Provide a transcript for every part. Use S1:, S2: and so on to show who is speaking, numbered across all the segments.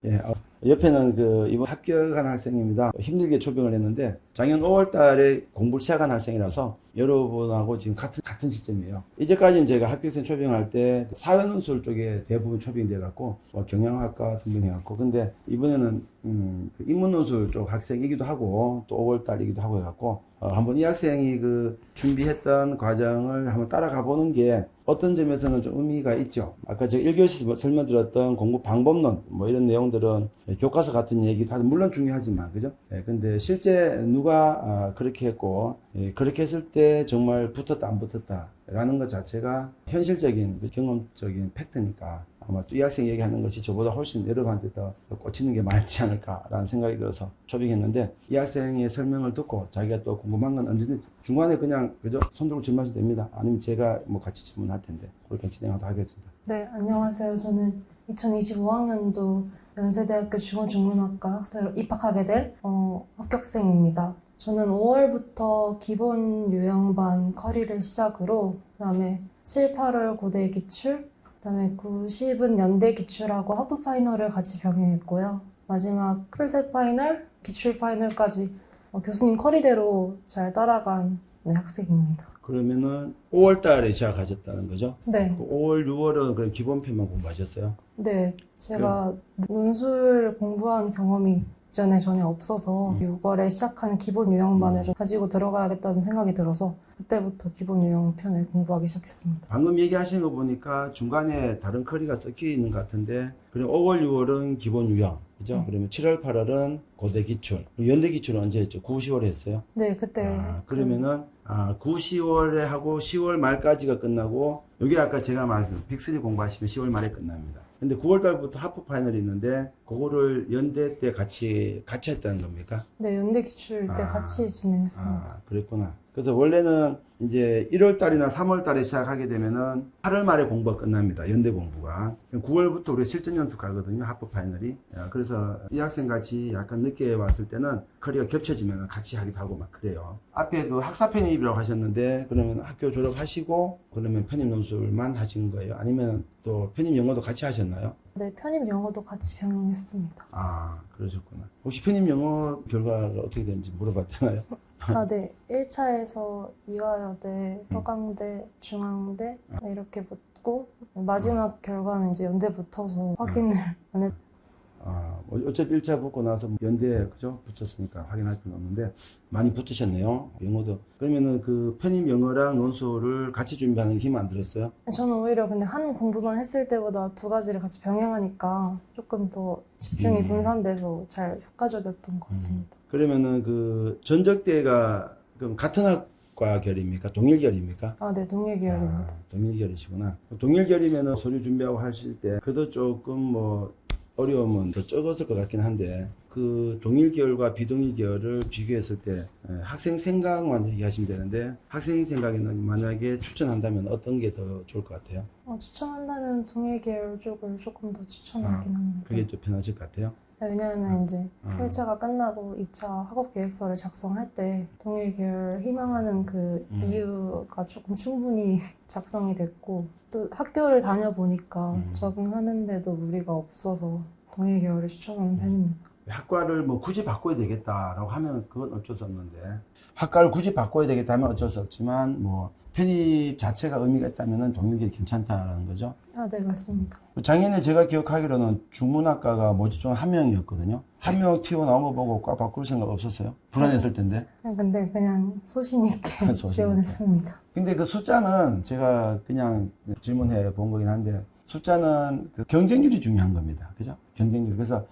S1: 예, 옆에는 이번 합격한 학생입니다. 힘들게 초빙을 했는데 작년 5월 달에 공부를 시작한 학생이라서 여러분하고 지금 같은 시점이에요. 이제까지는 제가 합격생 초빙할 때 사회논술 쪽에 대부분 초빙돼 갖고 경영학과 등등해 갖고 근데 이번에는 인문논술 쪽 학생이기도 하고 또 5월 달이기도 하고 해 갖고 한번 이 학생이 준비했던 과정을 한번 따라가 보는 게 어떤 점에서는 좀 의미가 있죠. 아까 제가 1교시 설명드렸던 공부 방법론 이런 내용들은 교과서 같은 얘기도 하죠. 물론 중요하지만 그죠? 근데 실제 누가 그렇게 했고 그렇게 했을 때 정말 붙었다 안 붙었다 라는 것 자체가 현실적인 경험적인 팩트니까 아마 또 이 학생 얘기하는 것이 저보다 훨씬 여러분한테 더 꽂히는 게 많지 않을까라는 생각이 들어서 초빙했는데 이 학생의 설명을 듣고 자기가 또 궁금한 건 언제든지 중간에 그냥 그죠? 손 들고 질문하셔도 됩니다. 아니면 제가 같이 질문할 텐데 그렇게 진행하도록 하겠습니다.
S2: 네, 안녕하세요. 저는 2025학년도 연세대학교 중어중문학과 학사로 입학하게 될 합격생입니다. 저는 5월부터 기본 요양반 커리를 시작으로 그다음에 7, 8월 고대 기출, 그다음에 9, 10은 연대 기출하고 하프 파이널을 같이 병행했고요. 마지막 풀셋 파이널, 기출 파이널까지 교수님 커리대로 잘 따라간 학생입니다.
S1: 그러면은 5월 달에 시작하셨다는 거죠?
S2: 네.
S1: 5월, 6월은 그럼 기본편만 공부하셨어요?
S2: 네, 제가 논술 공부한 경험이 이전에 전혀 없어서 6월에 시작하는 기본 요양반을 좀 가지고 들어가야겠다는 생각이 들어서 그때부터 기본 요양편을 공부하기 시작했습니다.
S1: 방금 얘기하신 거 보니까 중간에 다른 커리가 섞여 있는 것 같은데 그럼 5월, 6월은 기본 유형 그죠?
S2: 네.
S1: 그러면 7월, 8월은 고대 기출 연대 기출은 언제 했죠? 9, 10월에 했어요?
S2: 네, 그때
S1: 그러면은 9, 10월에 하고 10월 말까지가 끝나고 여기 아까 제가 말씀드린 빅3 공부하시면 10월 말에 끝납니다. 근데 9월 달부터 하프 파이널이 있는데 그거를 연대 때 같이 했다는 겁니까?
S2: 네, 연대 기출 때 같이 진행했습니다.
S1: 그랬구나. 그래서 원래는 이제 1월 달이나 3월 달에 시작하게 되면은 8월 말에 공부가 끝납니다. 연대 공부가. 9월부터 우리가 실전 연습 가거든요. 하프 파이널이. 그래서 이 학생 같이 약간 늦게 왔을 때는 커리가 겹쳐지면 같이 하기도 하고 막 그래요. 앞에 학사 편입이라고 하셨는데 그러면 학교 졸업하시고 그러면 편입 논술만 하신 거예요? 아니면 또 편입 영어도 같이 하셨나요?
S2: 네, 편입 영어도 같이 병행했습니다.
S1: 그러셨구나. 혹시 편입 영어 결과가 어떻게 되는지 물어봤잖아요.
S2: 네. 1차에서 이화여대, 서강대, 중앙대 이렇게 붙고 마지막 결과는 이제 연대 붙어서 확인을 안 했.
S1: 어차피 1차 붙고 나서 연대에 그죠? 붙었으니까 확인할 필요는 없는데 많이 붙으셨네요. 영어도. 그러면은 편입 영어랑 논술을 같이 준비하는 힘 안 들었어요?
S2: 저는 오히려 근데 한 공부만 했을 때보다 두 가지를 같이 병행하니까 조금 더 집중이 분산돼서 잘 효과적이었던 것 같습니다.
S1: 그러면은 전적대가 그럼 같은 학과 결입니까? 동일결입니까?
S2: 네, 동일계열입니다.
S1: 동일결이시구나. 동일결이면은 서류 준비하고 하실 때 그도 조금 어려움은 더 적었을 것 같긴 한데 동일 계열과 비동일 계열을 비교했을 때 학생 생각만 얘기하시면 되는데 학생 생각에는 만약에 추천한다면 어떤 게 더 좋을 것 같아요?
S2: 추천한다면 동일계열 쪽을 조금 더 추천하긴 합니다.
S1: 그게 또 편하실 것 같아요?
S2: 네, 왜냐하면 이제 1차가 끝나고 2차 학업 계획서를 작성할 때 동일계열 희망하는 이유가 조금 충분히 작성이 됐고 또 학교를 다녀보니까 적응하는데도 무리가 없어서 동일계열을 추천하는 편입니다.
S1: 학과를 굳이 바꿔야 되겠다라고 하면 그건 어쩔 수 없는데 학과를 굳이 바꿔야 되겠다 하면 어쩔 수 없지만 편입 자체가 의미가 있다면 동일계열이 괜찮다라는 거죠?
S2: 네, 맞습니다.
S1: 작년에 제가 기억하기로는 중문학과가 모집 중 한 명이었거든요. 한 명 튀어나온 거 보고 과 바꿀 생각 없었어요? 불안했을 텐데.
S2: 근데 그냥 소신 있게 지원했습니다.
S1: 근데 그 숫자는 제가 그냥 질문해 본 거긴 한데 숫자는 경쟁률이 중요한 겁니다. 그죠? 경쟁률. 그래서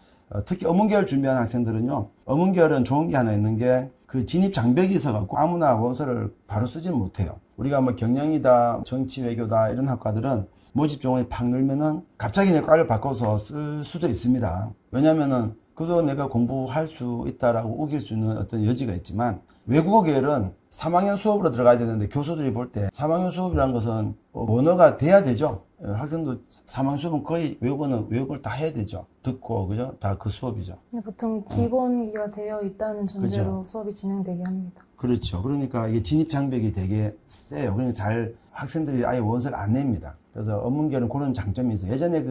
S1: 특히 어문계열 준비하는 학생들은요. 어문계열은 좋은 게 하나 있는 게 진입 장벽이 있어갖고 아무나 원서를 바로 쓰지는 못해요. 우리가 경영이다, 정치, 외교다 이런 학과들은 모집 종원이 팍 늘면은 갑자기 내 과를 바꿔서 쓸 수도 있습니다. 왜냐면은 그도 내가 공부할 수 있다라고 우길 수 있는 어떤 여지가 있지만 외국어 계열은 3학년 수업으로 들어가야 되는데 교수들이 볼 때 3학년 수업이라는 것은 언어가 돼야 되죠. 학생도 3학년 수업은 거의 외국어를 다 해야 되죠. 듣고 그죠? 다 그 수업이죠.
S2: 보통 기본기가 되어 있다는 전제로
S1: 그렇죠.
S2: 수업이 진행되게 합니다.
S1: 그렇죠. 그러니까 이게 진입 장벽이 되게 세요. 그러니까 학생들이 아예 원서를 안 냅니다. 그래서 어문계열은 그런 장점이 있어요. 예전에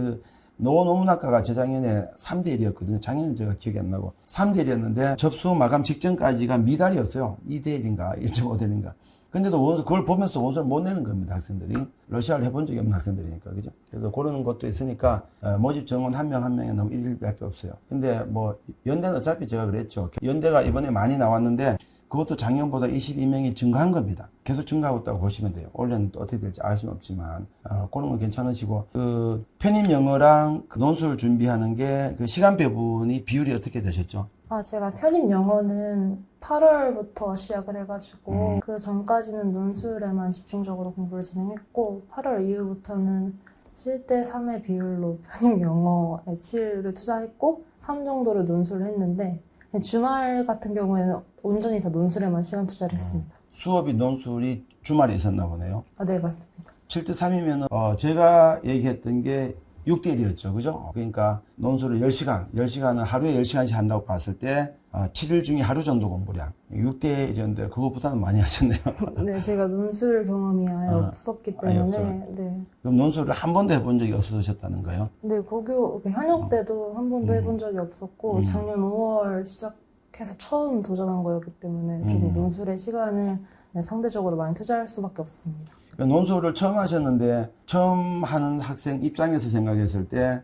S1: 노노문학과가 재작년에 3대1이었거든요. 작년에 제가 기억이 안 나고 3대1이었는데 접수 마감 직전까지가 미달이었어요. 2대1인가 1.5대인가. 근데도 그걸 보면서 원서를 못 내는 겁니다. 학생들이. 러시아를 해본 적이 없는 학생들이니까. 그죠? 그래서 그런 것도 있으니까 모집 정원 한 명 한 명에 너무 일일비할 게 없어요. 근데 뭐 연대는 어차피 제가 그랬죠. 연대가 이번에 많이 나왔는데 그것도 작년보다 22명이 증가한 겁니다. 계속 증가하고 있다고 보시면 돼요. 올해는 또 어떻게 될지 알 수는 없지만 그런 건 괜찮으시고 그 편입 영어랑 그 논술을 준비하는 게 그 시간 배분이 비율이 어떻게 되셨죠?
S2: 제가 편입 영어는 8월부터 시작을 해가지고 그 전까지는 논술에만 집중적으로 공부를 진행했고 8월 이후부터는 7대 3의 비율로 편입 영어에 7을 투자했고 3 정도를 논술을 했는데 주말 같은 경우에는 온전히 다 논술에만 시간 투자를 했습니다.
S1: 수업이 논술이 주말에 있었나 보네요.
S2: 네, 맞습니다.
S1: 7대 3이면 제가 얘기했던 게 6대 1이었죠. 그죠? 그러니까 논술을 10시간은 하루에 10시간씩 한다고 봤을 때 7일 중에 하루 정도 공부량 6대 1이었는데 그것보다는 많이 하셨네요.
S2: 네, 제가 논술 경험이 아예 없었기 때문에 네.
S1: 그럼 논술을 한 번도 해본 적이 없으셨다는 거예요?
S2: 네, 고교 현역 때도 한 번도 해본 적이 없었고 작년 5월 시작해서 처음 도전한 거였기 때문에 좀 논술의 시간을 상대적으로 많이 투자할 수밖에 없습니다.
S1: 논술을 처음 하셨는데 처음 하는 학생 입장에서 생각했을 때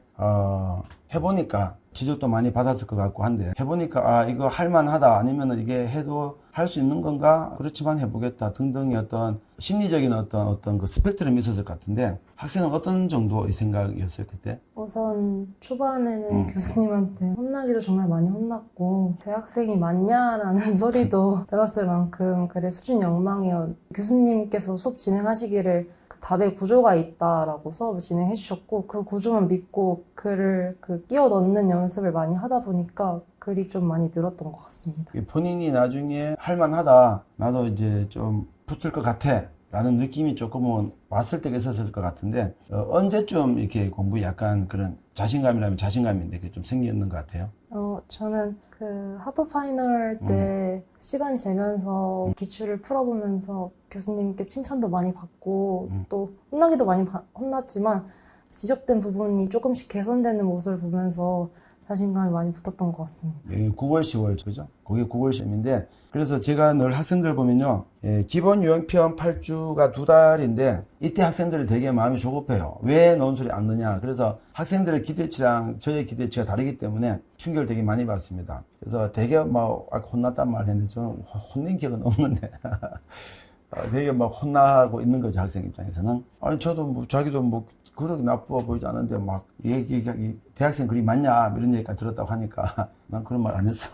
S1: 해보니까 지적도 많이 받았을 것 같고 한데 해보니까 이거 할만하다 아니면 이게 해도 할 수 있는 건가 그렇지만 해보겠다 등등의 어떤 심리적인 어떤 그 스펙트럼이 있었을 것 같은데 학생은 어떤 정도의 생각이었어요 그때?
S2: 우선 초반에는 교수님한테 혼나기도 정말 많이 혼났고 대학생이 맞냐라는 소리도 들었을 만큼 그래 수준 영망이었. 교수님께서 수업 진행하시기를 그 답의 구조가 있다라고 수업을 진행해 주셨고 그 구조만 믿고 글을 끼워 넣는 연습을 많이 하다 보니까 글이 좀 많이 늘었던 것 같습니다.
S1: 본인이 나중에 할만하다 나도 이제 좀 붙을 것 같아 라는 느낌이 조금은 왔을 때가 있었을 것 같은데 언제쯤 이렇게 공부에 약간 그런 자신감이라면 자신감인데 그게 좀 생겼는 것 같아요?
S2: 저는 그 하프 파이널 때 시간 재면서 기출을 풀어보면서 교수님께 칭찬도 많이 받고 또 혼나기도 많이 혼났지만 지적된 부분이 조금씩 개선되는 모습을 보면서 자신감이 많이 붙었던 것 같습니다.
S1: 9월, 10월, 그죠? 그게 9월 시험인데, 그래서 제가 늘 학생들 보면요, 기본 유형편 8주가 2달인데, 이때 학생들이 되게 마음이 조급해요. 왜 논술이 안 느냐? 그래서 학생들의 기대치랑 저의 기대치가 다르기 때문에 충격을 되게 많이 받습니다. 그래서 되게 막 혼났단 말 했는데, 저는 혼낸 기억은 없는데. 되게 막 혼나고 있는 거죠, 학생 입장에서는. 아니, 저도 뭐, 자기도 뭐, 그렇게 나쁘어 보이지 않은데, 막, 대학생 글이 맞냐, 이런 얘기까지 들었다고 하니까, 난 그런 말 안 했어.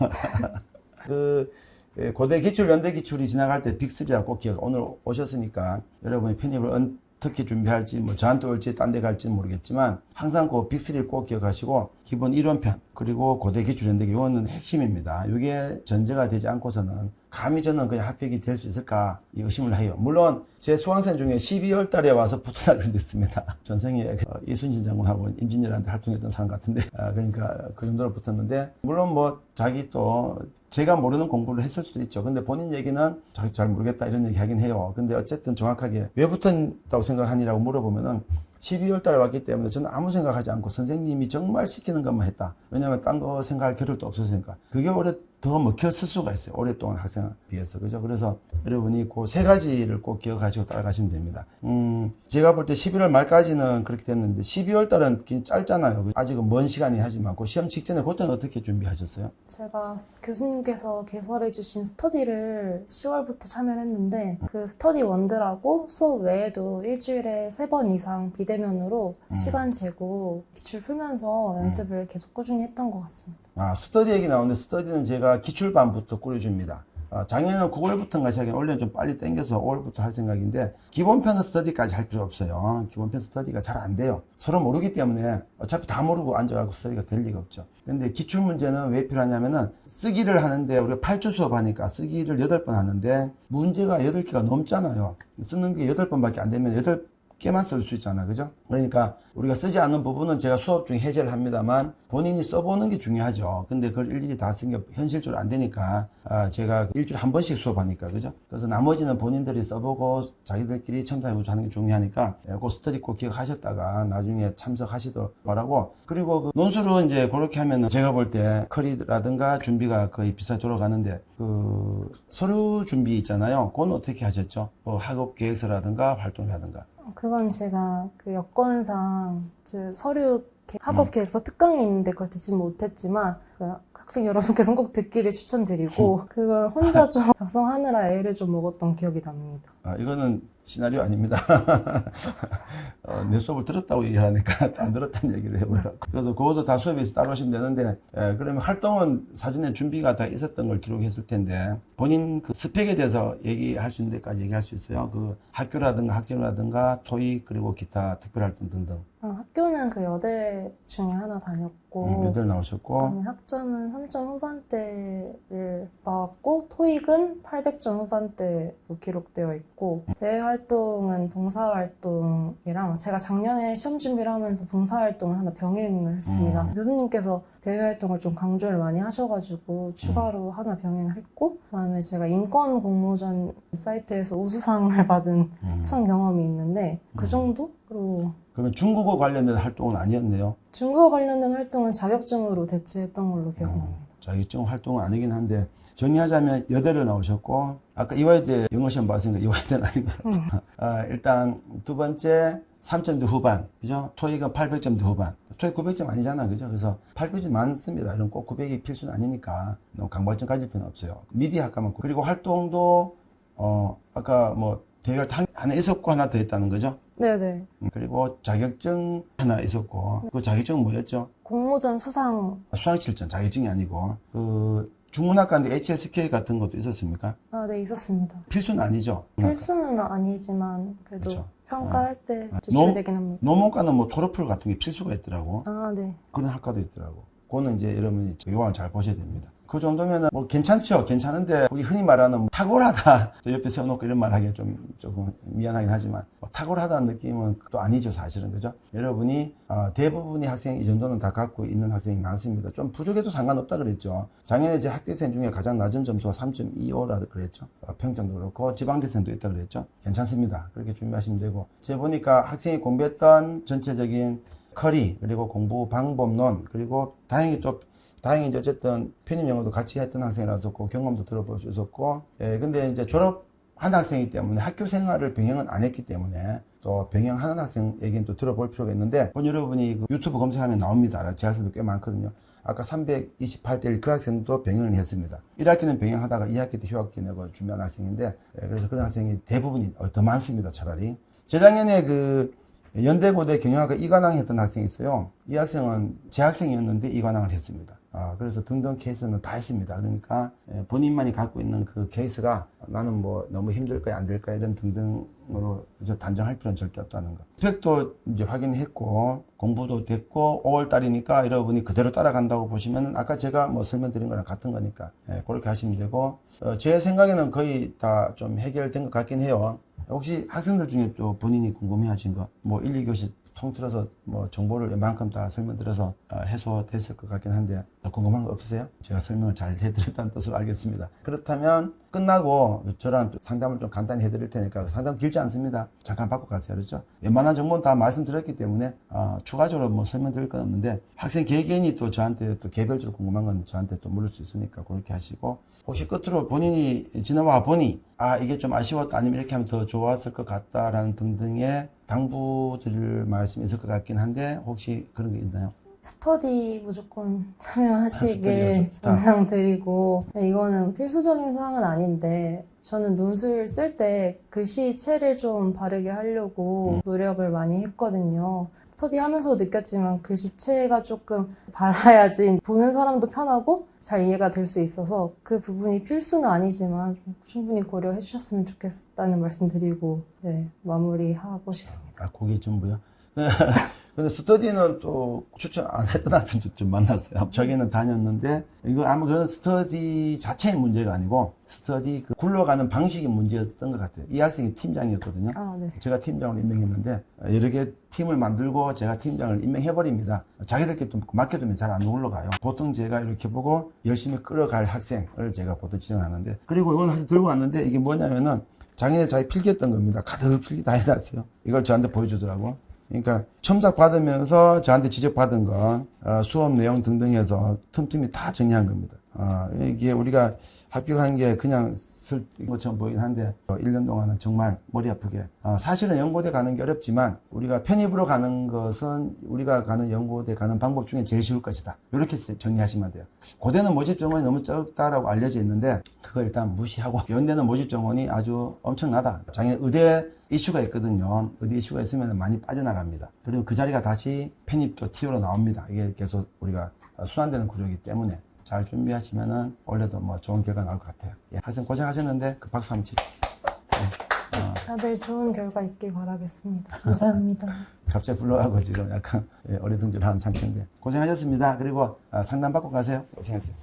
S1: 고대 기출, 연대 기출이 지나갈 때 빅3라고 꼭 기억, 오늘 오셨으니까, 여러분이 편입을 어떻게 준비할지, 뭐, 저한테 올지, 딴 데 갈지 모르겠지만, 항상 그 빅3를 꼭 기억하시고, 기본 이론편, 그리고 고대 기출, 연대, 이거는 핵심입니다. 이게 전제가 되지 않고서는, 감히 저는 그냥 합격이 될 수 있을까 이 의심을 해요. 물론 제 수강생 중에 12월 달에 와서 붙은 아들도 있습니다. 전생에 이순신 장군하고 임진왜란때 활동했던 사람 같은데 그러니까 그 정도로 붙었는데 물론 뭐 자기 또 제가 모르는 공부를 했을 수도 있죠. 근데 본인 얘기는 자기 잘 모르겠다 이런 얘기 하긴 해요. 근데 어쨌든 정확하게 왜 붙었다고 생각하니라고 물어보면은 12월 달에 왔기 때문에 저는 아무 생각하지 않고 선생님이 정말 시키는 것만 했다. 왜냐하면 딴 거 생각할 겨를도 없었으니까. 그게 오래 더 먹혔을 수가 있어요. 오랫동안 학생에 비해서. 그죠? 그래서 여러분이 그 세 가지를 꼭 기억하시고 따라가시면 됩니다. 제가 볼 때 11월 말까지는 그렇게 됐는데 12월 달은 짧잖아요. 아직은 먼 시간이 하지만 그 시험 직전에 그때는 어떻게 준비하셨어요?
S2: 제가 교수님께서 개설해 주신 스터디를 10월부터 참여를 했는데 그 스터디 원들하고 수업 외에도 일주일에 3번 이상 비대면으로 시간 재고 기출 풀면서 연습을 계속 꾸준히 했던 것 같습니다.
S1: 스터디 얘기 나오는데 스터디는 제가 기출반부터 꾸려줍니다. 작년에는 9월부터인가 시작해 올해는 좀 빨리 당겨서 5월부터 할 생각인데 기본편 스터디까지 할 필요 없어요. 기본편 스터디가 잘 안 돼요. 서로 모르기 때문에 어차피 다 모르고 앉아가지고 스터디가 될 리가 없죠. 근데 기출 문제는 왜 필요하냐면은 쓰기를 하는데 우리가 8주 수업하니까 쓰기를 8번 하는데 문제가 8개가 넘잖아요. 쓰는 게 8번밖에 안 되면 쉽게만 쓸 수 있잖아. 그죠? 그러니까 우리가 쓰지 않는 부분은 제가 수업 중에 해제를 합니다만 본인이 써보는 게 중요하죠. 근데 그걸 일일이 다 쓰는 게 현실적으로 안 되니까 제가 일주일에 한 번씩 수업하니까. 그죠? 그래서 나머지는 본인들이 써보고 자기들끼리 첨삭해보고 하는 게 중요하니까 그 스터디 꼭 기억하셨다가 나중에 참석하시도록 바라고. 그리고 그 논술은 이제 그렇게 하면은 제가 볼 때 커리라든가 준비가 거의 비슷하게 돌아가는데 그 서류 준비 있잖아요. 그건 어떻게 하셨죠? 뭐 학업 계획서라든가 활동이라든가.
S2: 그건 제가 그 여건상 서류 학업 계획서 특강이 있는데 그걸 듣지 못했지만 그 학생 여러분께서 꼭 듣기를 추천드리고 그걸 혼자 좀 작성하느라 애를 좀 먹었던 기억이 납니다.
S1: 이거는 시나리오 아닙니다. 내 수업을 들었다고 얘기하니까 안 들었다는 얘기를 해보라고. 그래서 그것도 다 수업에서 따라오시면 되는데, 그러면 활동은 사전에 준비가 다 있었던 걸 기록했을 텐데, 본인 그 스펙에 대해서 얘기할 수 있는 데까지 얘기할 수 있어요. 그 학교라든가 학점이라든가 토익 그리고 기타 특별활동 등등.
S2: 학교는 그 여대 중에 하나 다녔고
S1: 여덟 나오셨고,
S2: 그다음에 학점은 3점 후반대를 나왔고 토익은 800점 후반대로 기록되어 있고 대외 활동은 봉사활동이랑 제가 작년에 시험 준비를 하면서 봉사활동을 하나 병행을 했습니다. 교수님께서 대외 활동을 좀 강조를 많이 하셔가지고 추가로 하나 병행을 했고 그다음에 제가 인권 공모전 사이트에서 우수상을 받은 수상 경험이 있는데 그 정도로.
S1: 그러면 중국어 관련된 활동은 아니었네요.
S2: 중국어 관련된 활동은 자격증으로 대체했던 걸로 기억납니다.
S1: 자격증 활동은 아니긴 한데 정리하자면 여대를 나오셨고 아까 이화여대 영어시험 봤으니까 이화여대는 아닌 것 같아요. 일단 두 번째 3점대 후반, 그죠? 토익은 800점대 후반. 토익 900점 아니잖아, 그죠? 그래서 800점 많습니다. 이런 꼭 900이 필수는 아니니까 너무 강발전 가질 필요는 없어요. 미디 학과만. 그리고 활동도 아까 뭐 대외 하나 있었고 하나 더 했다는 거죠?
S2: 네네.
S1: 그리고 자격증 하나 있었고 그 자격증은 뭐였죠?
S2: 공모전 수상.
S1: 수상실전 자격증이 아니고 그 중문학과인데 HSK 같은 것도 있었습니까?
S2: 네, 있었습니다.
S1: 필수는 아니죠.
S2: 필수는 아니지만 그래도
S1: 그렇죠.
S2: 평가할 때 제출되긴 합니다.
S1: 논문과는 뭐 토르플 같은 게 필수가 있더라고.
S2: 네.
S1: 그런 학과도 있더라고. 그거는 이제 여러분이 요한을 잘 보셔야 됩니다. 그 정도면은 뭐 괜찮죠. 괜찮은데 우리 흔히 말하는 탁월하다. 저 옆에 세워놓고 이런 말 하기가 조금 미안하긴 하지만 뭐 탁월하다는 느낌은 또 아니죠. 사실은. 그죠? 여러분이 대부분의 학생이 이 정도는 다 갖고 있는 학생이 많습니다. 좀 부족해도 상관없다 그랬죠. 작년에 제 학교생 중에 가장 낮은 점수가 3.25라 그랬죠. 평점도 그렇고 지방대생도 있다 그랬죠. 괜찮습니다. 그렇게 준비하시면 되고. 제가 보니까 학생이 공부했던 전체적인 커리 그리고 공부 방법론 그리고 다행히 이제 어쨌든 편입 영어도 같이 했던 학생이라서 그 경험도 들어볼 수 있었고, 근데 이제 졸업한 학생이기 때문에 학교 생활을 병행은 안 했기 때문에 또 병행하는 학생 얘기는 또 들어볼 필요가 있는데, 여러분이 그 유튜브 검색하면 나옵니다. 제 학생도 꽤 많거든요. 아까 328대 1 그 학생도 병행을 했습니다. 1학기는 병행하다가 2학기 때 휴학기 내고 준비한 학생인데, 그래서 그런 학생이 대부분이 더 많습니다. 차라리. 재작년에 그 연대고대 경영학과 이관왕 했던 학생이 있어요. 이 학생은 재학생이었는데 이관왕을 했습니다. 그래서 등등 케이스는 다 했습니다. 그러니까 본인만이 갖고 있는 그 케이스가 나는 뭐 너무 힘들 거야 안 될 거야 이런 등등으로 단정할 필요는 절대 없다는 거. 스펙도 이제 확인했고 공부도 됐고 5월 달이니까 여러분이 그대로 따라간다고 보시면 아까 제가 뭐 설명드린 거랑 같은 거니까 그렇게 하시면 되고 제 생각에는 거의 다 좀 해결된 것 같긴 해요. 혹시 학생들 중에 또 본인이 궁금해하신 거, 뭐 1, 2교시 통틀어서 뭐 정보를 웬만큼 다 설명드려서 해소됐을 것 같긴 한데 더 궁금한 거 없으세요? 제가 설명을 잘 해드렸다는 뜻으로 알겠습니다. 그렇다면 끝나고 저랑 상담을 좀 간단히 해드릴 테니까 상담 길지 않습니다. 잠깐 받고 가세요. 그렇죠? 웬만한 정보는 다 말씀드렸기 때문에 추가적으로 뭐 설명드릴 건 없는데 학생 개개인이 또 저한테 또 개별적으로 궁금한 건 저한테 또 물을 수 있으니까 그렇게 하시고 혹시 끝으로 본인이 지나와 보니 이게 좀 아쉬웠다 아니면 이렇게 하면 더 좋았을 것 같다라는 등등의 당부드릴 말씀이 있을 것 같긴 한데 혹시 그런 게 있나요?
S2: 스터디 무조건 참여하시길 권장드리고 이거는 필수적인 사항은 아닌데 저는 논술 쓸 때 글씨체를 좀 바르게 하려고 노력을 많이 했거든요. 스터디 하면서 느꼈지만 글씨체가 조금 바라야지 보는 사람도 편하고 잘 이해가 될 수 있어서 그 부분이 필수는 아니지만 충분히 고려해 주셨으면 좋겠다는 말씀 드리고 마무리하고 싶습니다.
S1: 그게 전부요? 근데 스터디는 또 추천 안 했던 학생 좀 만났어요. 저기는 다녔는데, 이거 아마 그건 스터디 자체의 문제가 아니고, 스터디 그 굴러가는 방식이 문제였던 것 같아요. 이 학생이 팀장이었거든요.
S2: 아, 네.
S1: 제가 팀장을 임명했는데, 여러 개 팀을 만들고 제가 팀장을 임명해버립니다. 자기들끼리 좀 맡겨두면 잘 안 올라가요. 보통 제가 이렇게 보고 열심히 끌어갈 학생을 제가 보통 지원하는데, 그리고 이건 사실 들고 왔는데, 이게 뭐냐면은, 작년에 자기 필기했던 겁니다. 가득 필기 다 해놨어요. 이걸 저한테 보여주더라고. 그러니까 첨삭 받으면서 저한테 지적받은 건 수업 내용 등등 해서 틈틈이 다 정리한 겁니다. 이게 우리가 합격한 게 그냥 쓸 것처럼 보이긴 한데 1년 동안은 정말 머리 아프게 사실은 연고대 가는 게 어렵지만 우리가 편입으로 가는 것은 우리가 가는 연고대 가는 방법 중에 제일 쉬울 것이다. 이렇게 정리하시면 돼요. 고대는 모집 정원이 너무 적다라고 알려져 있는데 그걸 일단 무시하고 연대는 모집 정원이 아주 엄청나다. 작년에 의대 이슈가 있거든요. 의대 이슈가 있으면 많이 빠져나갑니다. 그리고 그 자리가 다시 편입도 TO로 나옵니다. 이게 계속 우리가 순환되는 구조이기 때문에 잘 준비하시면은 올해도 뭐 좋은 결과 나올 것 같아요. 예, 학생 고생하셨는데 그 박수 한번 치죠. 예,
S2: 다들 좋은 결과 있길 바라겠습니다. 감사합니다.
S1: 갑자기 불러가고 지금 약간 어리둥절한 상태인데 고생하셨습니다. 그리고 상담 받고 가세요. 고생하세요.